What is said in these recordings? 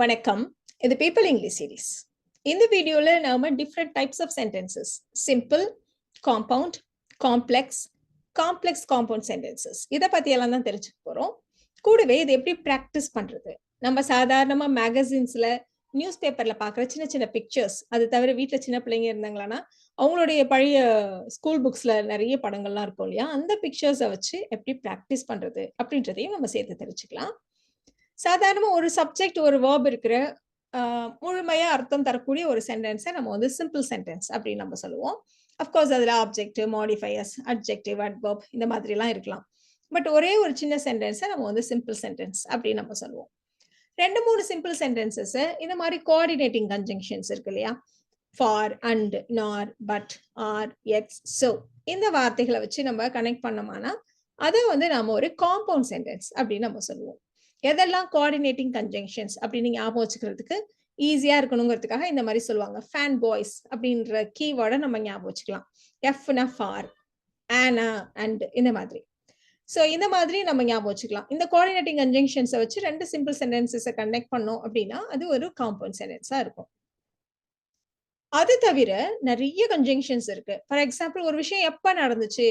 வணக்கம். இது people English series. இந்த வீடியோல நாம different types of sentences, simple, compound, complex, complex compound sentences இத பத்தி எல்லாம் தான் தெரிஞ்சுக்க போறோம். கூடவே இது எப்படி பிராக்டிஸ் பண்றது? நம்ம சாதாரணமா மேகசின்ஸ்ல, நியூஸ் பேப்பர்ல பார்க்குற சின்ன சின்ன பிக்சர்ஸ், அது தவிர வீட்ல சின்ன பிள்ளைங்க இருந்தாங்களான்னா, அவங்களுடைய பழைய ஸ்கூல் புக்ஸ்ல நெறைய படங்கள்லாம் இருக்கும் இல்லையா? அந்த பிக்சர்ஸ வச்சு எப்படி பிராக்டிஸ் பண்றது? அப்படின்றதையும் நம்ம சேர்த்து தெரிஞ்சுக்கலாம். சாதாரணமா ஒரு சப்ஜெக்ட், ஒரு வெர்ப் இருக்கிற முழுமையா அர்த்தம் தரக்கூடிய ஒரு சென்டென்ஸ நம்ம வந்து சிம்பிள் சென்டென்ஸ் அப்படின்னு நம்ம சொல்லுவோம். அஃப்கோர்ஸ் அதுல ஆப்ஜெக்ட், மாடிஃபயர்ஸ், அட்ஜெக்டிவ், அட்வெர்ப் இந்த மாதிரிலாம் இருக்கலாம். பட் ஒரே ஒரு சின்ன சென்டென்ஸ நம்ம வந்து சிம்பிள் சென்டென்ஸ் அப்படின்னு நம்ம சொல்லுவோம். 2, 3 சிம்பிள் சென்டென்சஸ் இந்த மாதிரி கோஆர்டினேட்டிங் கன்ஜங்ஷன்ஸ் இருக்கு இல்லையா? ஃபார், அண்ட், நார், பட், ஆர், எக்ஸ், சோ இந்த வார்த்தைகளை வச்சு நம்ம கனெக்ட் பண்ணோம்னா அதை வந்து நம்ம ஒரு காம்பவுண்ட் சென்டென்ஸ் அப்படின்னு நம்ம சொல்லுவோம். எதெல்லாம் கோஆர்டினேட்டிங் கன்ஜங்ஷன்ஸ் அப்படின்னு ஞாபகம் வச்சுக்கிறதுக்கு ஈஸியா இருக்கணுங்கிறதுக்காக இந்த மாதிரி சொல்லுவாங்க. ஃபேன் பாய்ஸ் அப்படின்ற கீவேர்டை நம்ம ஞாபகம் வச்சுக்கலாம். எஃப்னா ஃபார், ஆனா, அண்ட் இந்த மாதிரி. ஸோ இந்த மாதிரி நம்ம ஞாபகம் வச்சுக்கலாம். இந்த கோஆர்டினேட்டிங் கன்ஜங்ஷன்ஸை வச்சு 2 சிம்பிள் சென்டென்சஸை கனெக்ட் பண்ணோம் அப்படின்னா அது ஒரு காம்பவுண்ட் சென்டென்ஸா இருக்கும். அது தவிர நிறைய கன்ஜங்ஷன்ஸ் இருக்கு. ஃபார் எக்ஸாம்பிள், ஒரு விஷயம் எப்ப நடந்துச்சு?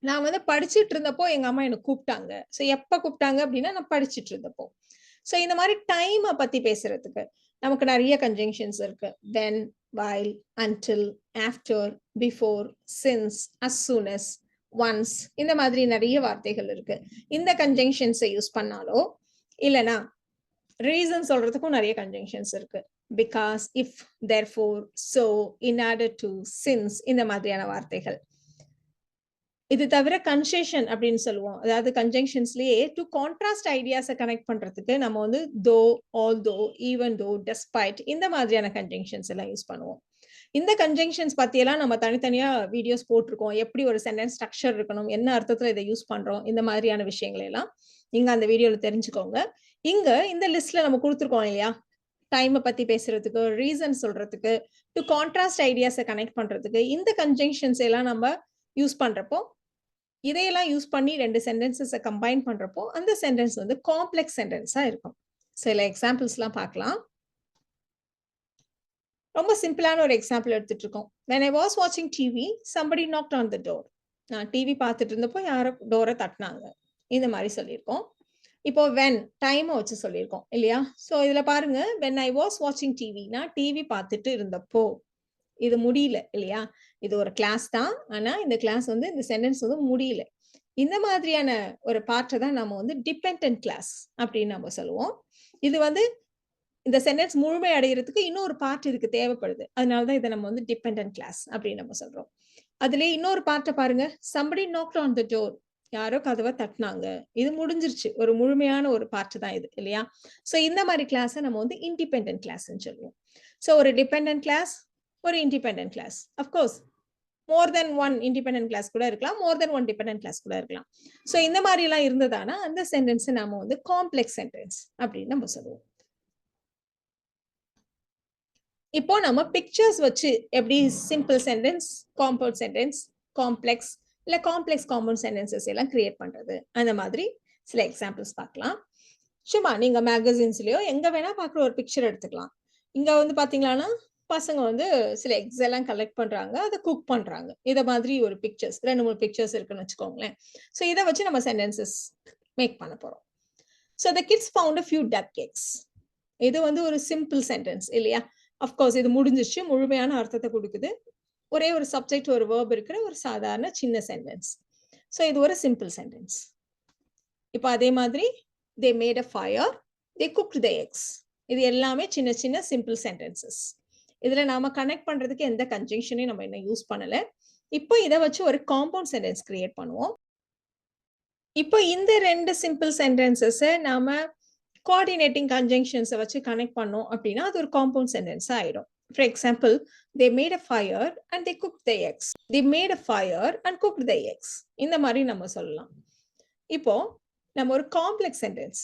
நான் வந்து படிச்சுட்டு இருந்தப்போ எங்க அம்மா என்ன கூப்பிட்டாங்க. ஸோ எப்ப கூப்பிட்டாங்க அப்படின்னா நான் படிச்சுட்டு இருந்தப்போ. ஸோ இந்த மாதிரி டைமை பத்தி பேசுறதுக்கு நமக்கு நிறைய கன்ஜங்ஷன்ஸ் இருக்கு. When, while, until, after, before, since, as soon as, once இந்த மாதிரி நிறைய வார்த்தைகள் இருக்கு. இந்த கன்ஜங்ஷன்ஸை யூஸ் பண்ணாலோ இல்லைனா ரீசன் சொல்றதுக்கும் நிறைய கன்ஜங்ஷன்ஸ் இருக்கு. Because, if, therefore, so, in order to, since இந்த மாதிரியான வார்த்தைகள். இது தவிர கன்செஷன் அப்படின்னு சொல்லுவோம். அதாவது கன்ஜங்ஷன்ஸ்லயே டு கான்ட்ராஸ்ட் ஐடியாஸை கனெக்ட் பண்றதுக்கு நம்ம வந்து தோ, ஆல்தோ, ஈவன் தோ, டெஸ்பைட் இந்த மாதிரியான கன்ஜங்ஷன்ஸ் எல்லாம் யூஸ் பண்ணுவோம். இந்த கன்ஜங்ஷன்ஸ் பத்தியெல்லாம் நம்ம தனித்தனியா வீடியோஸ் போட்டிருக்கோம். எப்படி ஒரு சென்டென்ஸ் ஸ்ட்ரக்சர் இருக்கணும், என்ன அர்த்தத்துல இதை யூஸ் பண்றோம், இந்த மாதிரியான விஷயங்களை எல்லாம் நீங்க அந்த வீடியோல தெரிஞ்சுக்கோங்க. இங்க இந்த லிஸ்ட்ல நம்ம கொடுத்துருக்கோம் இல்லையா? டைமை பத்தி பேசுறதுக்கு, ரீசன் சொல்றதுக்கு, டு கான்ட்ராஸ்ட் ஐடியாஸை கனெக்ட் பண்றதுக்கு இந்த கன்ஜங்ஷன்ஸ் எல்லாம் நம்ம யூஸ் பண்றப்போ, இதையெல்லாம் யூஸ் பண்ணி 2 சென்டென்சஸை கம்பைன் பண்றப்போ அந்த சென்டென்ஸ் வந்து காம்ப்ளெக்ஸ் சென்டென்ஸா இருக்கும். சில எக்ஸாம்பிள்ஸ்லாம் பார்க்கலாம். ரொம்ப சிம்பிளான ஒரு எக்ஸாம்பிள் எடுத்துட்டு இருக்கோம். When I was watching TV, somebody knocked on the door. நான் டிவி பார்த்துட்டு இருந்தப்போ யாரோ டோரை தட்டினாங்க. இந்த மாதிரி சொல்லியிருக்கோம். இப்போ வென் டைமை வச்சு சொல்லியிருக்கோம் இல்லையா? ஸோ இதுல பாருங்க, when I was watching TV நான் டிவி பார்த்துட்டு இருந்தப்போ, இது முடியல இல்லையா? இது ஒரு கிளாஸ் தான். ஆனா இந்த கிளாஸ் வந்து இந்த சென்டென்ஸ் வந்து முடியல. இந்த மாதிரியான ஒரு பார்ட்டை தான் நம்ம வந்து டிபெண்டன்ட் கிளாஸ் அப்படின்னு நம்ம சொல்லுவோம். இது வந்து இந்த சென்டென்ஸ் முழுமை அடைகிறதுக்கு இன்னொரு பார்ட் இதுக்கு தேவைப்படுது. அதனாலதான் இதை நம்ம வந்து டிபெண்டன்ட் கிளாஸ் அப்படின்னு நம்ம சொல்றோம். அதுலயே இன்னொரு பார்ட்டை பாருங்க. somebody knocked on the door. யாரோ கதவை தட்டினாங்க. இது முடிஞ்சிருச்சு. ஒரு முழுமையான ஒரு பார்ட் தான் இது இல்லையா? சோ இந்த மாதிரி கிளாஸை நம்ம வந்து இண்டிபெண்டன்ட் கிளாஸ்ன்னு சொல்லுவோம். சோ ஒரு டிபெண்டன்ட் கிளாஸ், ஒரு இண்டிபெண்டன்ட் கிளாஸ். அஃப்கோர்ஸ் மோர் தென் ஒன் இண்டிபெண்டன்ட் கிளாஸ் கூட இருக்கலாம், மோர் தென் ஒன் டிபெண்டன்ட் கிளாஸ் கூட இருக்கலாம். ஸோ இந்த மாதிரி எல்லாம் இருந்ததானா அந்த சென்டென்ஸை நாம வந்து காம்ப்ளெக்ஸ் சென்டென்ஸ் அப்படின்னு நம்ம சொல்லுவோம். இப்போ நம்ம பிக்சர்ஸ் வச்சு எப்படி simple sentence, compound sentence, complex இல்ல காம்ப்ளெக்ஸ் காம்பவுண்ட் சென்டென்சஸ் எல்லாம் கிரியேட் பண்றது, அந்த மாதிரி சில எக்ஸாம்பிள்ஸ் பார்க்கலாம். சும்மா நீங்க மேகசின்ஸ்லயோ எங்க வேணா பார்க்குற ஒரு பிக்சர் எடுத்துக்கலாம். இங்க வந்து பாத்தீங்கன்னா பசங்க வந்து சில எக்ஸ் எல்லாம் கலெக்ட் பண்றாங்க, அதை குக் பண்றாங்க. இத மாதிரி ஒரு பிக்சர்ஸ் 2, 3 பிக்சர்ஸ் இருக்குன்னு வச்சுக்கோங்களேன். ஸோ இதை வச்சு நம்ம சென்டென்சஸ் மேக் பண்ண போறோம். So the kids found a few duck eggs. இது வந்து ஒரு சிம்பிள் சென்டென்ஸ் இல்லையா? அஃப்கோர்ஸ் இது முடிஞ்சிச்சு, முழுமையான அர்த்தத்தை கொடுக்குது. ஒரே ஒரு சப்ஜெக்ட், ஒரு வேர்ப் இருக்கிற ஒரு சாதாரண சின்ன சென்டென்ஸ். ஸோ இது ஒரு சிம்பிள் சென்டென்ஸ். இப்போ அதே மாதிரி they made a fire, they cooked the eggs. இது எல்லாமே சின்ன சின்ன சிம்பிள் சென்டென்சஸ். இதுல நாம கனெக்ட் பண்றதுக்கு எந்த கன்ஜங்ஷனையும் நம்ம என்ன யூஸ் பண்ணல. இப்போ இதை வச்சு ஒரு காம்பவுண்ட் சென்டென்ஸ் கிரியேட் பண்ணுவோம். இப்போ இந்த 2 சிம்பிள் சென்டென்சஸை நாம கோஆர்டினேட்டிங் கன்ஜங்ஷன்ஸை வச்சு கனெக்ட் பண்ணோம் அப்படின்னா அது ஒரு காம்பவுண்ட் சென்டென்ஸ் ஆயிடும். For example, they made a fire and they cooked the eggs. They made a fire and cooked the eggs. இந்த மாதிரி நம்ம சொல்லலாம். இப்போ நம்ம ஒரு காம்ப்ளெக்ஸ் சென்டென்ஸ்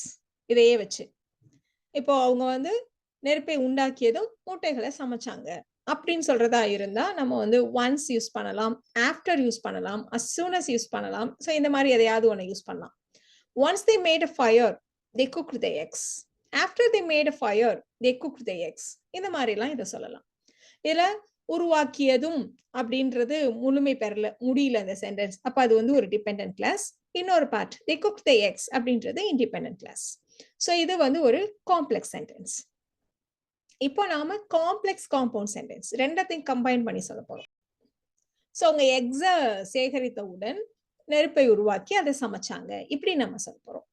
இதையே வச்சு, இப்போ அவங்க வந்து நெருப்பை உண்டாக்கியதும் முட்டைகளை சமைச்சாங்க அப்படின்னு சொல்றதா இருந்தா நம்ம வந்து ஒன்ஸ் யூஸ் பண்ணலாம், ஆஃப்டர் யூஸ் பண்ணலாம், as soon as யூஸ் பண்ணலாம். ஸோ இந்த மாதிரி எதையாவது ஒன்று யூஸ் பண்ணலாம். Once they made a fire, they cooked the eggs. after they made a fire they cooked the eggs. இந்த மாதிரிலாம் இதை சொல்லலாம். இதுல உருவாக்கியதும் அப்படின்றது முழுமை பெறல முடியல அந்த சென்டென்ஸ். அப்ப அது வந்து ஒரு டிபெண்டன்ட் கிளாஸ். இன்னொரு part they cooked the eggs அப்படின்றது இண்டிபெண்டன்ட் கிளாஸ். ஸோ இது வந்து ஒரு காம்ப்ளெக்ஸ் சென்டென்ஸ். இப்போ நாம காம்ப்ளெக்ஸ் காம்பவுண்ட் சென்டென்ஸ் ரெண்டத்தையும் கம்பைன் பண்ணி சொல்ல போறோம். ஸோ அவங்க எக்ஸ சேகரித்தவுடன் நெருப்பை உருவாக்கி அதை சமைச்சாங்க, இப்படி நம்ம சொல்ல போறோம்.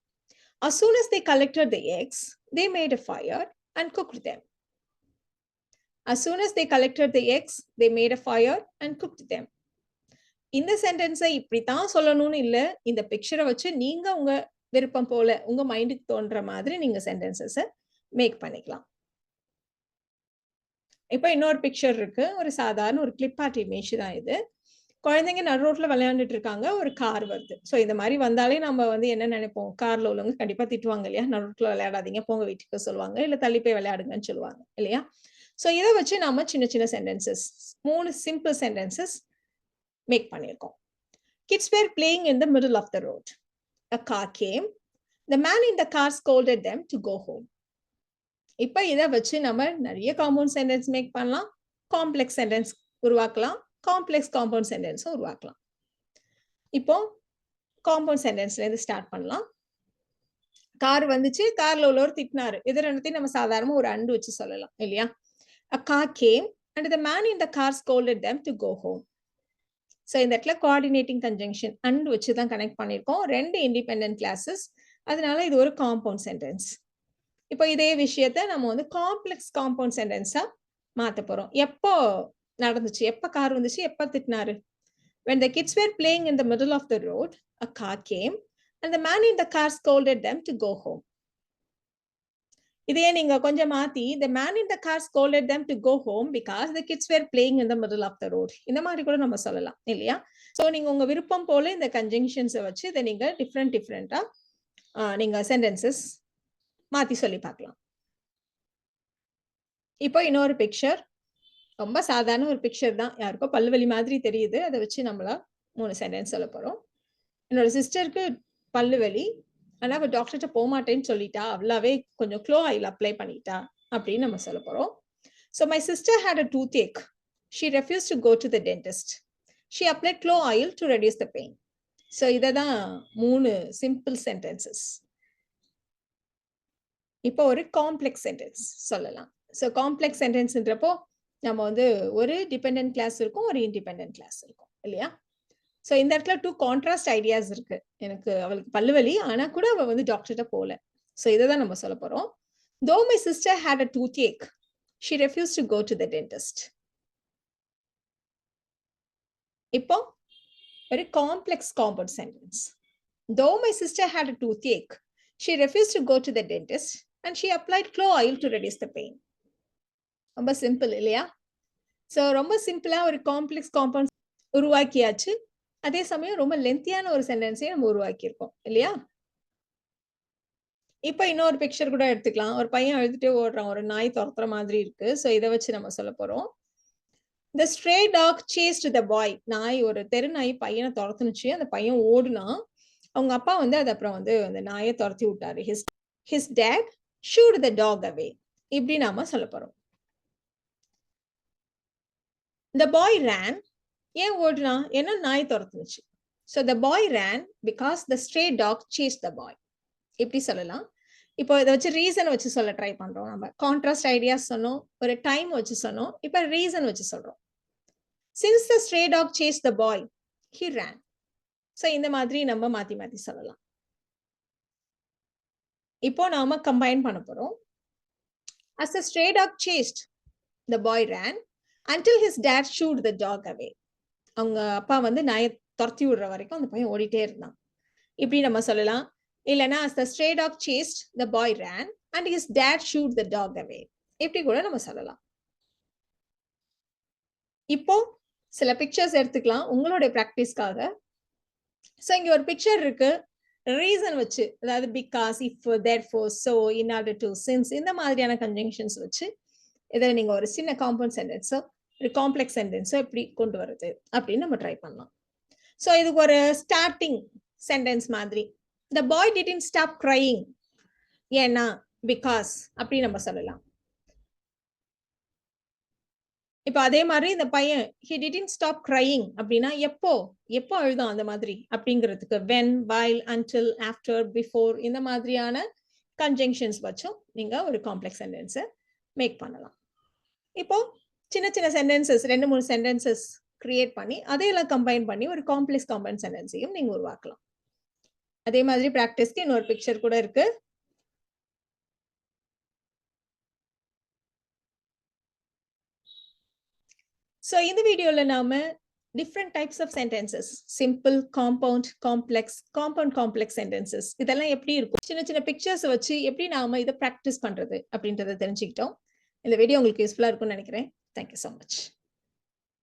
As soon as they collected the eggs, they made a fire and cooked them. As soon as they collected the eggs, they made a fire and cooked them. இந்த சென்டென்ஸை இப்படித்தான் சொல்லணும்னு இல்லை, இந்த பிக்சரை வச்சு நீங்க உங்க விருப்பம் போல உங்க மைண்டுக்கு தோன்ற மாதிரி நீங்க சென்டென்சஸை மேக் பண்ணிக்கலாம். இப்போ இன்னொரு பிக்சர் இருக்கு, ஒரு சாதாரண ஒரு கிளிப் ஆர்ட் இமேஜ் தான் இது. குழந்தைங்க நடு ரோட்ல விளையாண்டுட்டு இருக்காங்க, ஒரு கார் வருது. ஸோ இந்த மாதிரி வந்தாலே நம்ம வந்து என்ன நினைப்போம், கார்ல உள்ளவங்க கண்டிப்பா திட்டுவாங்க இல்லையா, நடு ரோட்ல விளையாடாதீங்க, போங்க வீட்டுக்கு சொல்லுவாங்க, இல்ல தள்ளி போய் விளையாடுங்கன்னு சொல்லுவாங்க இல்லையா. ஸோ இதை வச்சு நம்ம சின்ன சின்ன சென்டென்சஸ் 3 சிம்பிள் சென்டென்சஸ் மேக் பண்ணியிருக்கோம். Kids were playing in the middle of the road. A car came. The man in the car scolded them to go home. இப்போ இதை வச்சு நம்ம நிறைய காம்பவுண்ட் சென்டென்ஸ் மேக் பண்ணலாம், காம்ப்ளெக்ஸ் சென்டென்ஸ் உருவாக்கலாம், complex compound சென்டென்ஸும் உருவாக்கலாம். இப்போ காம்பவுண்ட் சென்டென்ஸ்ல இருந்து ஸ்டார்ட் பண்ணலாம். கார் வந்துச்சு, கார்ல உள்ளவர் திட்டினாரு. இது ரெண்டுத்தையும் நம்ம சாதாரணமா ஒரு அண்டு வச்சு சொல்லலாம் இல்லையா. A car came and the man in the car scolded them to go home. So இந்த இடத்துல கோஆர்டினேட்டிங் கன்ஜங்ஷன் அண்ட் வச்சு தான் கனெக்ட் பண்ணியிருக்கோம். 2 இண்டிபெண்டன்ட் கிளாஸஸ், அதனால இது ஒரு காம்பவுண்ட் சென்டென்ஸ். இப்போ இதே விஷயத்த நம்ம வந்து காம்ப்ளெக்ஸ் காம்பவுண்ட் சென்டென்ஸா மாத்த போறோம். எப்போ நடந்துச்சு, எப்ப கார் வந்துச்சு, எப்ப திட்டினாரு. When the kids were playing in the middle of the road, a car came and the man in the car scolded them to go home. இதையே நீங்க கொஞ்சம் மாத்தி, the man in the car scolded them to go home because the kids were playing in the middle of the road. இந்த மாதிரி கூட நம்ம சொல்லலாம் இல்லையா. சோ நீங்க உங்க விருப்பம் போல இந்த கன்ஜங்ஷன்ஸை வச்சு இதை நீங்க டிஃப்ரெண்டா நீங்க சென்டென்சஸ் மாத்தி சொல்லி பார்க்கலாம். இப்போ இன்னொரு பிக்சர், ரொம்ப சாதாரண ஒரு பிக்சர் தான், யாருக்கோ பல்வலி மாதிரி தெரியுது. அதை வச்சு நம்மள 3 சென்டென்ஸ் சொல்ல போறோம். என்னோட சிஸ்டருக்கு பல்லுவலி, ஆனா அவ டாக்டர்கிட்ட போக மாட்டேன்னு சொல்லிட்டா, அவளாவே கொஞ்சம் க்ளோ ஆயில் அப்ளை பண்ணிட்டா அப்படின்னு நம்ம சொல்ல போறோம். So my sister had a toothache. She refused to go to the dentist. She applied clove oil to reduce the pain. So இததான் 3 சிம்பிள் சென்டென்சஸ். இப்போ ஒரு காம்ப்ளெக்ஸ் சென்டென்ஸ் சொல்லலாம். ஸோ காம்ப்ளெக்ஸ் சென்டென்ஸ்ன்றப்போ நம்ம வந்து ஒரு டிபெண்டன்ட் கிளாஸ் இருக்கும், ஒரு இண்டிபெண்டன்ட் கிளாஸ் இருக்கும் இல்லையா. ஸோ இந்த இடத்துல 2 கான்ட்ராஸ்ட் ஐடியாஸ் இருக்கு. எனக்கு அவளுக்கு பல்லுவலி, ஆனா கூட அவ வந்து டாக்டர்கிட்ட போல. ஸோ இதை தான் நம்ம சொல்ல போறோம். Though my sister had a toothache, she refused to go to the dentist. இப்போ ஒரு complex compound sentence. Though my sister had a toothache, she refused to go to the dentist and she applied clove oil to reduce the pain. ரொம்ப simple இல்லையா. So ரொம்ப சிம்பிளா ஒரு complex compound உருவாக்கியாச்சு, அதே சமயம் ரொம்ப லென்த்தியான ஒரு சென்டென்ஸையும் நம்ம உருவாக்கியிருக்கோம் இல்லையா. இப்போ இன்னொரு பிக்சர் கூட எடுத்துக்கலாம். ஒரு பையன் எழுதிட்டே ஓடுறான், ஒரு நாய் துரத்துற மாதிரி இருக்கு. ஸோ இதை வச்சு நம்ம சொல்ல போறோம். The stray dog chased the boy. நாய், ஒரு தெரு நாய் பையனை துரத்துனுச்சு, அந்த பையன் ஓடுனா, அவங்க அப்பா வந்து அது அப்புறம் வந்து அந்த நாயை துரத்தி விட்டாரு. His dad shooed the dog away. இப்படி நாம சொல்ல போறோம். The boy ran. ஏன் ஓடுனா, ஏன்னா நாய் துரத்துனுச்சு. So the boy ran because the stray dog chased the boy. இப்படி சொல்லலாம். இப்போ இதை வச்சு ரீசன் வச்சு சொல்ல ட்ரை பண்றோம். நம்ம கான்ட்ராஸ்ட் ஐடியாஸ் சொன்னோம், ஒரு டைம் வச்சு சொன்னோம், இப்ப ரீசன் வச்சு சொல்றோம். Since the stray dog chased the boy, he ran. So இந்த மாதிரி நம்ம மாத்தி மாத்தி சொல்லலாம். இப்போ நாம கம்பைன் பண்ண போறோம். As the stray dog chased, the boy ran until his dad shooed the dog away. அவங்க அப்பா வந்து நாயை துரத்தி விடுற வரைக்கும் அந்த பையன் ஓடிட்டே இருந்தான். இப்படி நம்ம சொல்லலாம். இல்லைன்னா as the stray dog chased, the boy ran and his dad shooed the dog away. இப்படி கூட நம்ம சொல்லலாம். இப்போ சில பிக்சர்ஸ் எடுத்துக்கலாம் உங்களுடைய பிராக்டிஸ்க்காக. ஸோ இங்க ஒரு பிக்சர் இருக்கு, ரீசன் வச்சு, அதாவது because, if, therefore, so, in order to, since, இந்த மாதிரியான கன்ஜங்ஷன்ஸ் வச்சு இதில் நீங்க ஒரு சின்ன காம்பவுண்ட் சென்டென்ஸோ ஒரு காம்ப்ளெக்ஸ் சென்டென்ஸோ எப்படி கொண்டு வருது அப்படின்னு நம்ம ட்ரை பண்ணலாம். ஸோ இதுக்கு ஒரு ஸ்டார்டிங் சென்டென்ஸ் மாதிரி, the boy didn't stop crying. ஏன்னா பிகாஸ் அப்படி நம்ம சொல்லலாம். இப்ப அதே மாதிரி இந்த பையன் he didn't stop crying அப்படின்னா எப்போ எப்போ அழுதான் அந்த மாதிரி அப்படிங்கிறதுக்கு when, while, until, after, before இந்த மாதிரியான கன்ஜங்ஷன்ஸ் வச்சும் நீங்க ஒரு காம்ப்ளெக்ஸ் சென்டென்ஸை மேக் பண்ணலாம். இப்போ சின்ன சின்ன சென்டென்சஸ் 2-3 சென்டென்சஸ் கிரியேட் பண்ணி அதையெல்லாம் கம்பைன் பண்ணி ஒரு காம்ப்ளெக்ஸ் காம்பவுண்ட் சென்டென்ஸையும் நீங்க உருவாக்கலாம். அதே மாதிரி பிராக்டிஸ்க்கு இன்னொரு பிக்சர் கூட இருக்கு. ஸோ இந்த வீடியோல நாம different types of sentences, simple, compound, complex, compound complex sentences இதெல்லாம் எப்படி இருக்கும், சின்ன சின்ன பிக்சர்ஸ் வச்சு எப்படி நாம இதை ப்ராக்டிஸ் பண்றது அப்படின்றத தெரிஞ்சுக்கிட்டோம். இந்த வீடியோ உங்களுக்கு யூஸ்ஃபுல்லா இருக்கும்னு நினைக்கிறேன். Thank you so much.